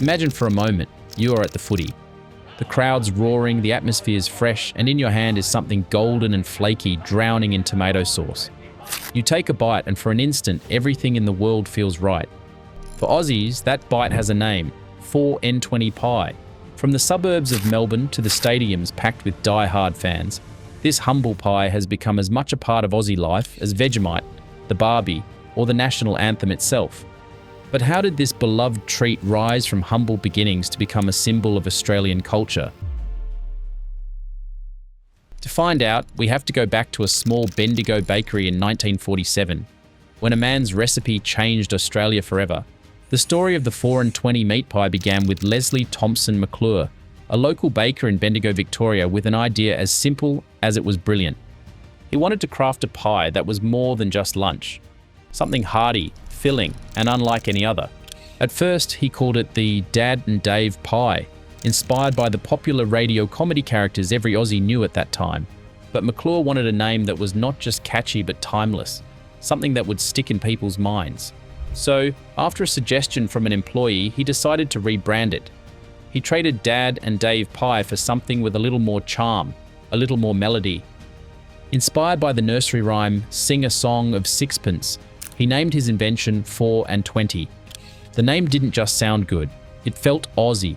Imagine for a moment, you are at the footy. The crowd's roaring, the atmosphere's fresh, and in your hand is something golden and flaky drowning in tomato sauce. You take a bite and for an instant, everything in the world feels right. For Aussies, that bite has a name, 4N20 pie. From the suburbs of Melbourne to the stadiums packed with die-hard fans, this humble pie has become as much a part of Aussie life as Vegemite, the Barbie, or the national anthem itself. But how did this beloved treat rise from humble beginnings to become a symbol of Australian culture? To find out, we have to go back to a small Bendigo bakery in 1947, when a man's recipe changed Australia forever. The story of the 4N20 meat pie began with Leslie McClure, a local baker in Bendigo, Victoria, with an idea as simple as it was brilliant. He wanted to craft a pie that was more than just lunch, something hearty, filling, and unlike any other. At first, he called it the Dad and Dave pie, inspired by the popular radio comedy characters every Aussie knew at that time. But McClure wanted a name that was not just catchy but timeless, something that would stick in people's minds. So, after a suggestion from an employee, he decided to rebrand it. He traded Dad and Dave pie for something with a little more charm, a little more melody. Inspired by the nursery rhyme, "Sing a Song of Sixpence," he named his invention 4N20. The name didn't just sound good, it felt Aussie.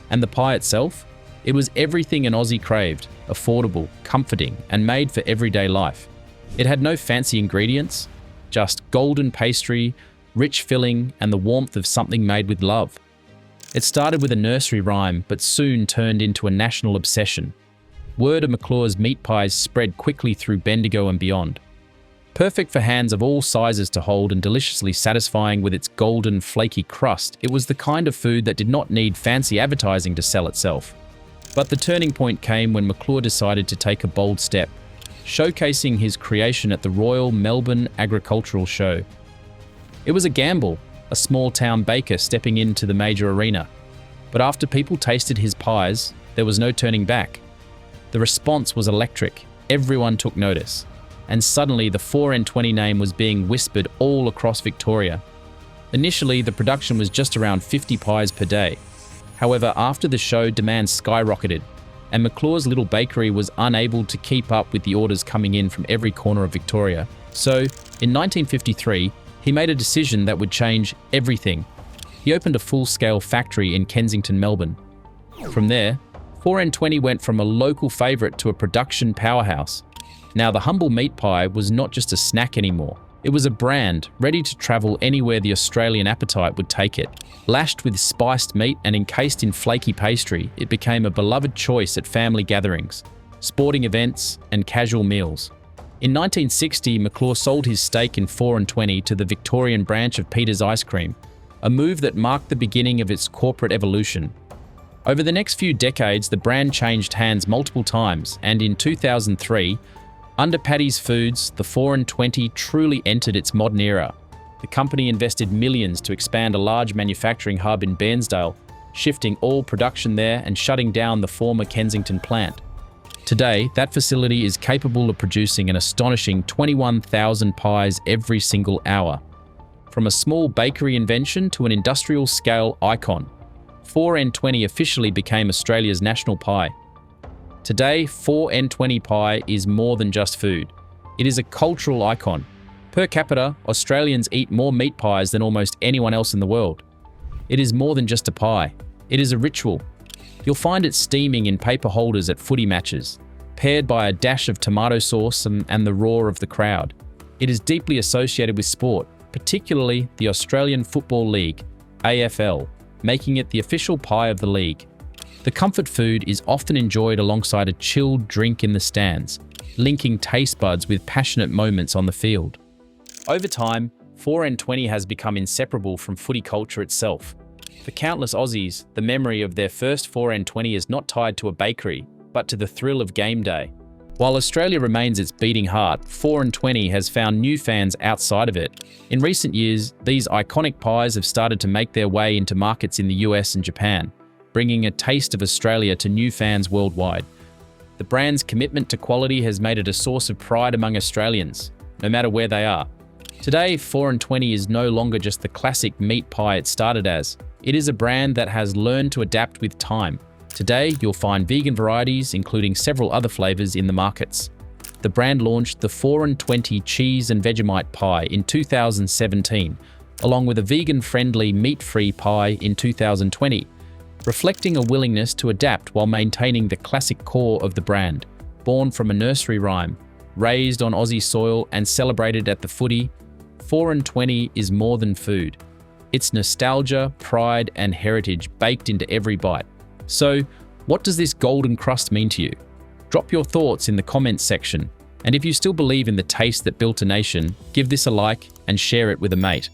And the pie itself? It was everything an Aussie craved, affordable, comforting, and made for everyday life. It had no fancy ingredients, just golden pastry, rich filling, and the warmth of something made with love. It started with a nursery rhyme, but soon turned into a national obsession. Word of McClure's meat pies spread quickly through Bendigo and beyond. Perfect for hands of all sizes to hold and deliciously satisfying with its golden, flaky crust, it was the kind of food that did not need fancy advertising to sell itself. But the turning point came when McClure decided to take a bold step, showcasing his creation at the Royal Melbourne Agricultural Show. It was a gamble, a small-town baker stepping into the major arena. But after people tasted his pies, there was no turning back. The response was electric. Everyone took notice. And suddenly the 4N20 name was being whispered all across Victoria. Initially, the production was just around 50 pies per day. However, after the show, demand skyrocketed, and McClure's little bakery was unable to keep up with the orders coming in from every corner of Victoria. So, in 1953, he made a decision that would change everything. He opened a full-scale factory in Kensington, Melbourne. From there, 4N20 went from a local favourite to a production powerhouse. Now, the humble meat pie was not just a snack anymore. It was a brand ready to travel anywhere the Australian appetite would take it. Lashed with spiced meat and encased in flaky pastry, it became a beloved choice at family gatherings, sporting events, and casual meals. In 1960, McClure sold his stake in 4N20 to the Victorian branch of Peter's Ice Cream, a move that marked the beginning of its corporate evolution. Over the next few decades, the brand changed hands multiple times, and in 2003, under Patties Foods, the 4N20 truly entered its modern era. The company invested millions to expand a large manufacturing hub in Bairnsdale, shifting all production there and shutting down the former Kensington plant. Today, that facility is capable of producing an astonishing 21,000 pies every single hour. From a small bakery invention to an industrial-scale icon, 4N20 officially became Australia's national pie. Today, 4N20 pie is more than just food. It is a cultural icon. Per capita, Australians eat more meat pies than almost anyone else in the world. It is more than just a pie. It is a ritual. You'll find it steaming in paper holders at footy matches, paired by a dash of tomato sauce and the roar of the crowd. It is deeply associated with sport, particularly the Australian Football League, AFL, making it the official pie of the league. The comfort food is often enjoyed alongside a chilled drink in the stands, linking taste buds with passionate moments on the field. Over time, 4N20 has become inseparable from footy culture itself. For countless Aussies, the memory of their first 4N20 is not tied to a bakery, but to the thrill of game day. While Australia remains its beating heart, 4N20 has found new fans outside of it. In recent years, these iconic pies have started to make their way into markets in the US and Japan, bringing a taste of Australia to new fans worldwide. The brand's commitment to quality has made it a source of pride among Australians, no matter where they are. Today, 4N20 is no longer just the classic meat pie it started as. It is a brand that has learned to adapt with time. Today, you'll find vegan varieties, including several other flavors in the markets. The brand launched the 4 and 20 cheese and Vegemite pie in 2017, along with a vegan-friendly meat-free pie in 2020, reflecting a willingness to adapt while maintaining the classic core of the brand. Born from a nursery rhyme, raised on Aussie soil and celebrated at the Footy, 4 and 20 is more than food. It's nostalgia, pride, and heritage baked into every bite. So, what does this golden crust mean to you? Drop your thoughts in the comments section, and if you still believe in the taste that built a nation, give this a like and share it with a mate.